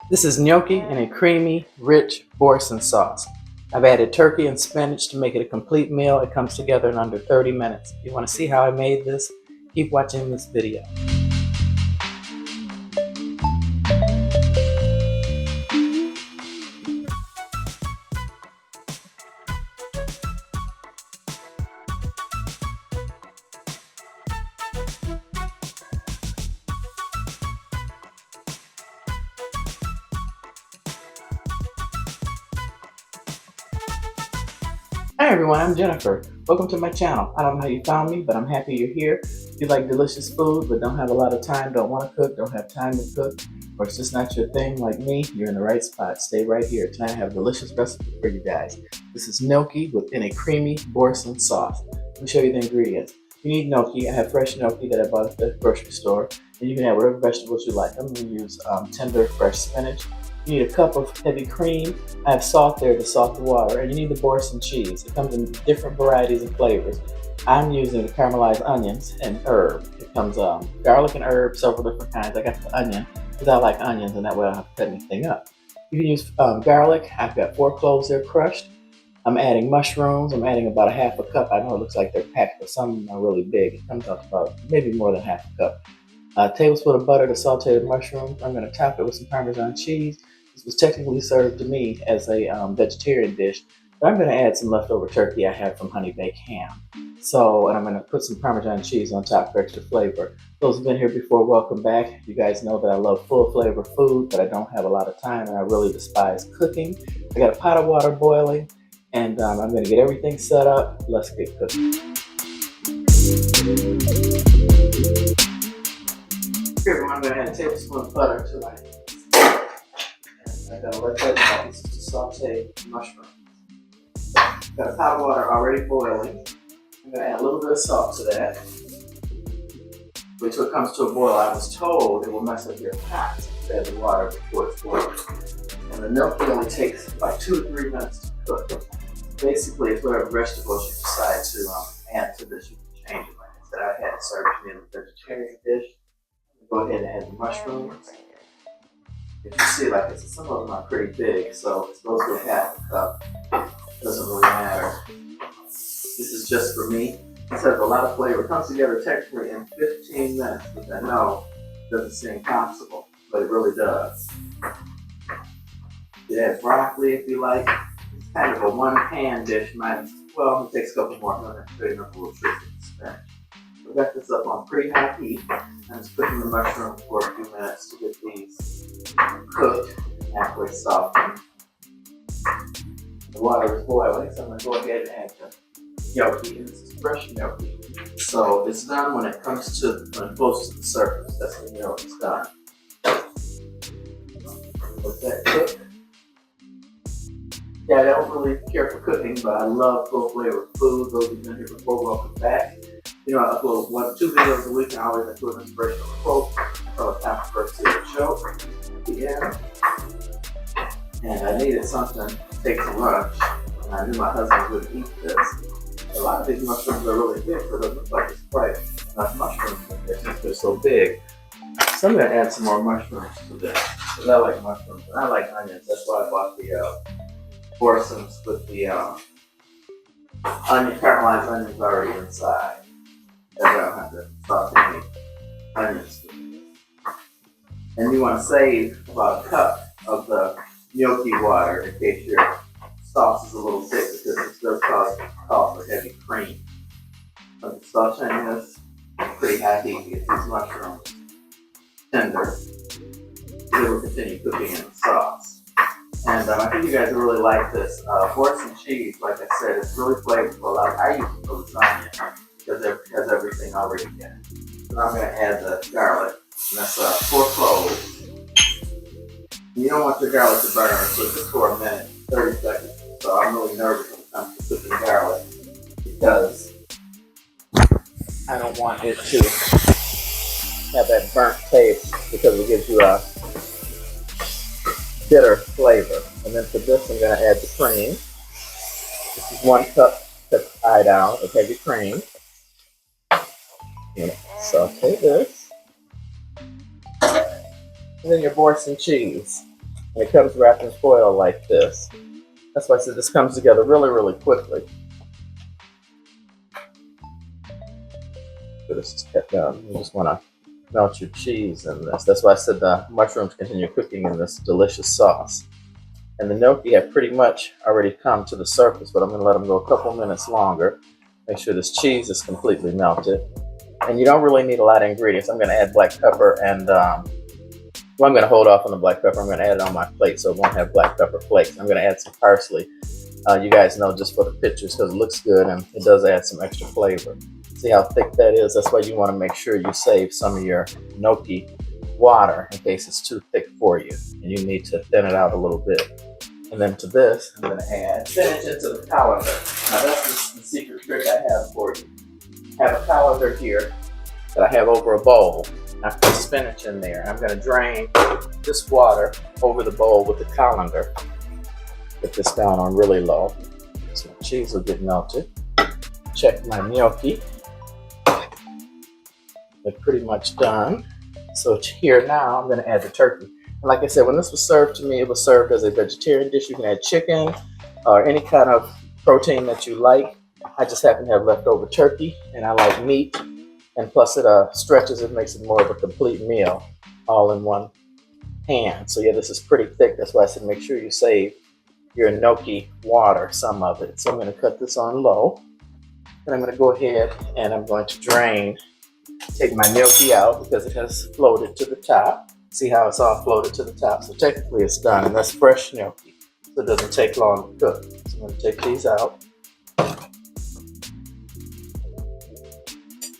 This is gnocchi in a creamy, rich Boursin sauce. I've added turkey and spinach to make it a complete meal. It comes together in under 30 minutes. If you want to see how I made this, keep watching this video. Hi everyone, I'm Jennifer. Welcome to my channel. I don't know how you found me, but I'm happy you're here. If you like delicious food but don't have a lot of time, don't want to cook, don't have time to cook, or it's just not your thing like me, you're in the right spot. Stay right here. Tonight I have a delicious recipe for you guys. This is gnocchi in a creamy Boursin sauce. Let me show you the ingredients. You need gnocchi. I have fresh gnocchi that I bought at the grocery store, and you can add whatever vegetables you like. I'm going to use tender fresh spinach. You need a cup of heavy cream. I have salt there to salt the water, and you need the Boursin cheese. It comes in different varieties and flavors. I'm using the caramelized onions and herb. It comes garlic and herb, several different kinds. I got the onion because I like onions, and that way I don't have to cut anything up. You can use garlic. I've got 4 cloves there crushed. I'm adding mushrooms. I'm adding about a half a cup. I know it looks like they're packed, but some are really big. It comes out to about maybe more than half a cup. A tablespoon of butter to saute the mushrooms. I'm going to top it with some Parmesan cheese. This was technically served to me as a vegetarian dish, but I'm going to add some leftover turkey I have from honey baked ham. And I'm going to put some Parmesan cheese on top for extra flavor. Those who've been here before, welcome back. You guys know that I love full flavor food, but I don't have a lot of time and I really despise cooking. I got a pot of water boiling, and I'm going to get everything set up. Let's get cooking. Here, I'm going to add a tablespoon of butter to my I gotta let that go. This is to saute mushrooms. Got a pot of water already boiling. I'm gonna add a little bit of salt to that. Wait till it comes to a boil. I was told it will mess up your pot to add the water before it's boiling. And the gnocchi only takes about 2 to 3 minutes to cook. Basically, it's whatever vegetables you decide to add to this, you can change it. Like I said, I had it served to me in a vegetarian dish. Go ahead and add the mushrooms. If you see, like some of them are pretty big, so it's supposed to be half a cup. Doesn't really matter. This is just for me. This has a lot of flavor. It comes together technically in 15 minutes, which I know doesn't seem possible, but it really does. You add broccoli if you like. It's kind of a one-pan dish. Well, it takes a couple more minutes to show you a little trick with the spinach. We got this up on pretty high heat. I'm just cooking the mushrooms for a few minutes to get these cooked and halfway softened. The water is boiling, so I'm going to go ahead and add the gnocchi. This is fresh gnocchi. So it's done when it close to the surface. That's when you know it's done. Let that cook. Yeah, I don't really care for cooking, but I love full flavor food. Those who've been here before, welcome back. You know, I upload 1 or 2 videos a week, and I always include an inspirational quote from a time first to the show at the end. And I needed something to take to lunch, and I knew my husband wouldn't eat this. A lot of these mushrooms are really big, so it doesn't look like it's quite enough mushrooms in there since they're so big. So I'm going to add some more mushrooms to this, because I like mushrooms, and I like onions. That's why I bought the Boursins with the caramelized onions already inside. I don't have to saute any onions. And you want to save about a cup of the gnocchi water in case your sauce is a little thick, because it does call for heavy cream. So I'm sauteing this pretty high heat to get these mushrooms tender. They will continue cooking in the sauce. And I think you guys will really like this. Boursin cheese, like I said, it's really flavorful. I use it for lasagna because it has everything already in it. So now I'm going to add the garlic, and that's 4 cloves. You don't want your garlic to burn, so just for a minute, 30 seconds. So I'm really nervous when it comes to cooking garlic because I don't want it to have that burnt taste because it gives you a bitter flavor. And then for this, I'm going to add the cream. This is 1 cup /down of heavy cream. And saute this. And then your Boursin cheese. And it comes wrapped in foil like this. That's why I said this comes together really, really quickly. So this is kept down. You just want to melt your cheese in this. That's why I said the mushrooms continue cooking in this delicious sauce. And the gnocchi have pretty much already come to the surface, but I'm going to let them go a couple minutes longer. Make sure this cheese is completely melted. And you don't really need a lot of ingredients. I'm going to add black pepper and, well, I'm going to hold off on the black pepper. I'm going to add it on my plate so it won't have black pepper flakes. I'm going to add some parsley. You guys know just for the pictures because it looks good and it does add some extra flavor. See how thick that is? That's why you want to make sure you save some of your gnocchi water in case it's too thick for you. And you need to thin it out a little bit. And then to this, I'm going to add spinach into the colander. Now that's the secret trick I have for you. I have a colander here that I have over a bowl. I put spinach in there. I'm going to drain this water over the bowl with the colander. Put this down on really low so the cheese will get melted. Check my gnocchi. They're pretty much done. So here now I'm going to add the turkey. And like I said, when this was served to me, it was served as a vegetarian dish. You can add chicken or any kind of protein that you like. I just happen to have leftover turkey, and I like meat. And plus it stretches it, makes it more of a complete meal, all in one pan. So yeah, this is pretty thick. That's why I said make sure you save your gnocchi water, some of it. So I'm going to cut this on low. And I'm going to go ahead and I'm going to take my gnocchi out because it has floated to the top. See how it's all floated to the top. So technically it's done, and that's fresh gnocchi. So it doesn't take long to cook. So I'm going to take these out.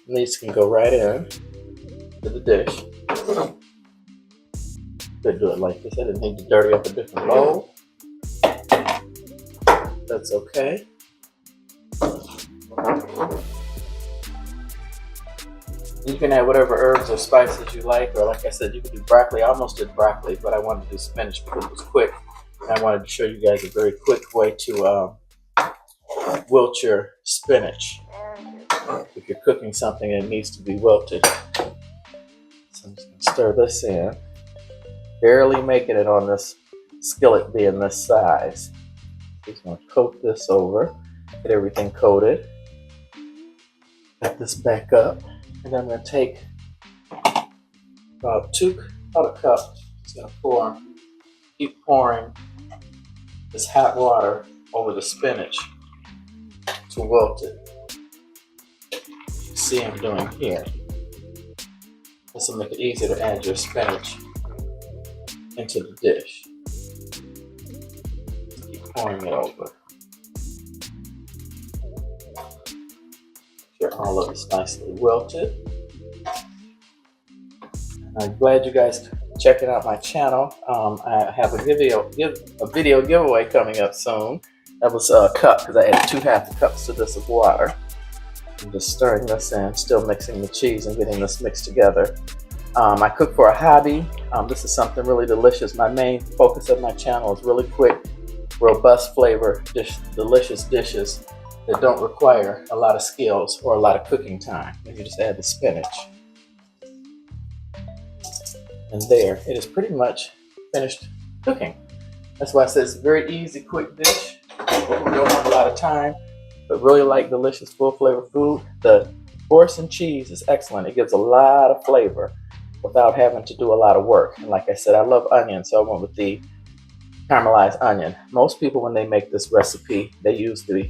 And these can go right in to the dish. Could do it like this. I didn't need to dirty up a different bowl. That's okay. You can add whatever herbs or spices you like, or like I said, you could do broccoli. I almost did broccoli, but I wanted to do spinach because it was quick. And I wanted to show you guys a very quick way to wilt your spinach. If you're cooking something and it needs to be wilted. So I'm just going to stir this in. Barely making it on this skillet being this size. Just going to coat this over. Get everything coated. Got this back up. And I'm going to take about a cup. Just going to keep pouring this hot water over the spinach to wilt it. You see I'm doing here. This will make it easier to add your spinach into the dish. Keep pouring it over. Sure all of it's nicely wilted. I'm glad you guys checking out my channel. I have a video giveaway coming up soon. That was a cup because I added 2 half cups to this of water. I'm just stirring this in, still mixing the cheese and getting this mixed together. I cook for a hobby. This is something really delicious. My main focus of my channel is really quick, robust flavor, delicious dishes that don't require a lot of skills or a lot of cooking time. You just add the spinach. And there, it is pretty much finished cooking. That's why I said it's a very easy, quick dish. People who don't have a lot of time, but really like delicious, full flavor food. The Boursin cheese is excellent. It gives a lot of flavor without having to do a lot of work. And like I said, I love onion, so I went with the caramelized onion. Most people, when they make this recipe, they use the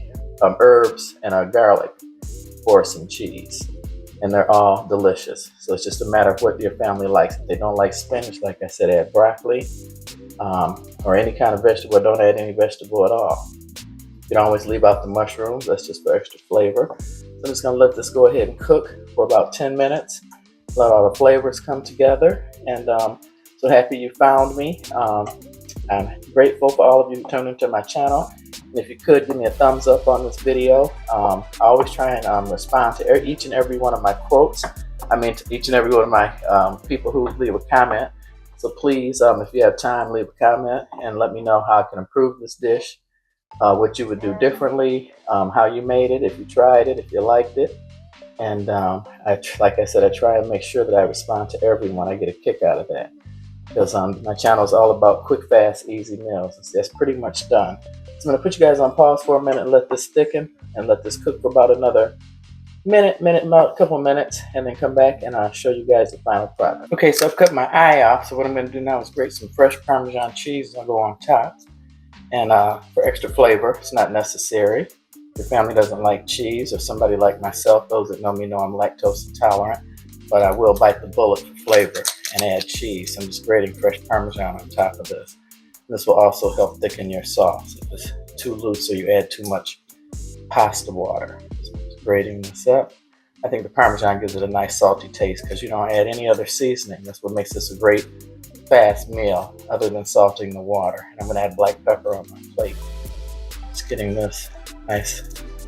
herbs and garlic Boursin cheese. And they're all delicious. So it's just a matter of what your family likes. If they don't like spinach, like I said, add broccoli or any kind of vegetable. Don't add any vegetable at all. You can always leave out the mushrooms. That's just for extra flavor. So I'm just going to let this go ahead and cook for about 10 minutes. Let all the flavors come together. And so happy you found me. I'm grateful for all of you who tuned into my channel. And if you could, give me a thumbs up on this video. I always try and respond to each and every one of my quotes. I mean, to each and every one of my people who leave a comment. So please, if you have time, leave a comment and let me know how I can improve this dish, what you would do differently, how you made it, if you tried it, if you liked it. And like I said, I try and make sure that I respond to everyone. I get a kick out of that. because my channel is all about quick, fast, easy meals. That's pretty much done. So I'm going to put you guys on pause for a minute and let this thicken and let this cook for about another couple minutes, and then come back and I'll show you guys the final product. Okay, so I've cut my eye off, so what I'm going to do now is grate some fresh Parmesan cheese and I'll go on top. And for extra flavor, it's not necessary. If your family doesn't like cheese, or somebody like myself, those that know me know I'm lactose intolerant, but I will bite the bullet for flavor and add cheese. I'm just grating fresh Parmesan on top of this. This will also help thicken your sauce if it's too loose or you add too much pasta water. So just grating this up. I think the Parmesan gives it a nice salty taste because you don't add any other seasoning. That's what makes this a great fast meal other than salting the water. And I'm going to add black pepper on my plate. Just getting this nice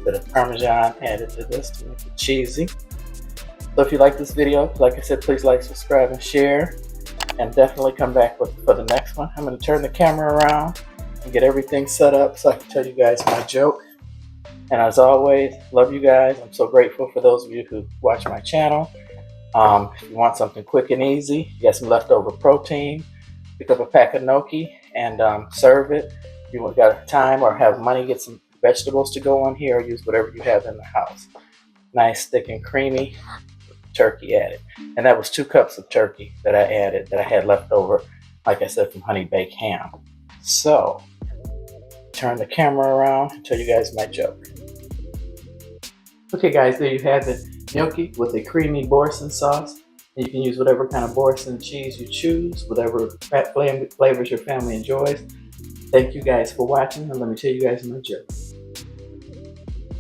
bit of Parmesan added to this to make it cheesy. So if you like this video, like I said, please like, subscribe, and share. And definitely come back for the next one. I'm going to turn the camera around and get everything set up so I can tell you guys my joke. And as always, love you guys. I'm so grateful for those of you who watch my channel. If you want something quick and easy, you got some leftover protein, pick up a pack of gnocchi and serve it. If you got time or have money, get some vegetables to go on here, or use whatever you have in the house. Nice, thick and creamy turkey added. And that was 2 cups of turkey that I added that I had left over, like I said, from honey baked ham. So turn the camera around and tell you guys my joke. Okay guys, there you have it. Gnocchi with a creamy Boursin sauce. And you can use whatever kind of Boursin cheese you choose, whatever flavors your family enjoys. Thank you guys for watching, and let me tell you guys my joke.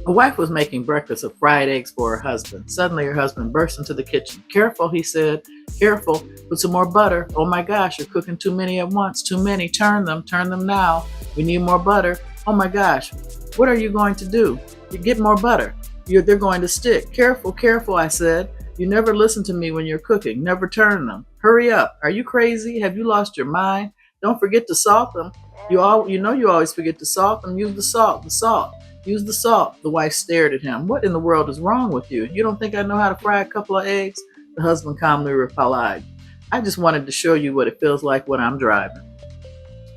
A wife was making breakfast of fried eggs for her husband. Suddenly her husband burst into the kitchen. "Careful," he said. "Careful, put some more butter. Oh my gosh, you're cooking too many at once. Too many, turn them now. We need more butter. Oh my gosh, what are you going to do? You get more butter. They're going to stick. Careful, careful," I said. "You never listen to me when you're cooking. Never turn them. Hurry up. Are you crazy? Have you lost your mind? Don't forget to salt them. You know you always forget to salt them. Use the salt. Use the salt." The wife stared at him. "What in the world is wrong with you? You don't think I know how to fry a couple of eggs?" The husband calmly replied, "I just wanted to show you what it feels like when I'm driving."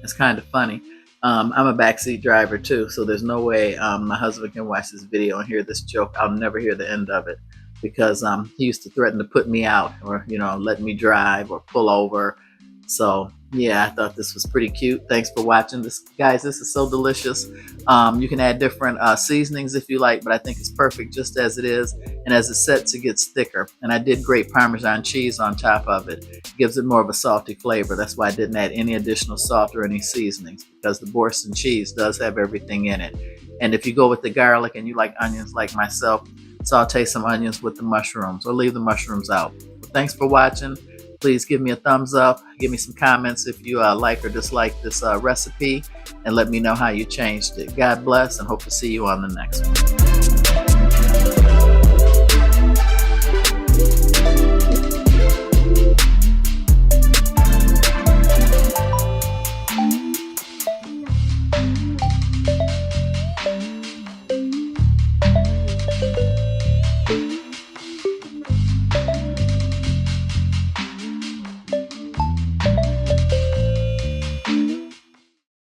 It's kind of funny. I'm a backseat driver too, so there's no way my husband can watch this video and hear this joke. I'll never hear the end of it because he used to threaten to put me out, or let me drive or pull over. So yeah, I thought this was pretty cute. Thanks for watching this, guys. This is so delicious. You can add different seasonings if you like, but I think it's perfect just as it is. And as it sets, it gets thicker. And I did grate Parmesan cheese on top of it. It gives it more of a salty flavor. That's why I didn't add any additional salt or any seasonings, because the Boursin cheese does have everything in it. And if you go with the garlic and you like onions like myself, saute some onions with the mushrooms, or leave the mushrooms out. Well, thanks for watching. Please give me a thumbs up. Give me some comments if you like or dislike this recipe, and let me know how you changed it. God bless, and hope to see you on the next one.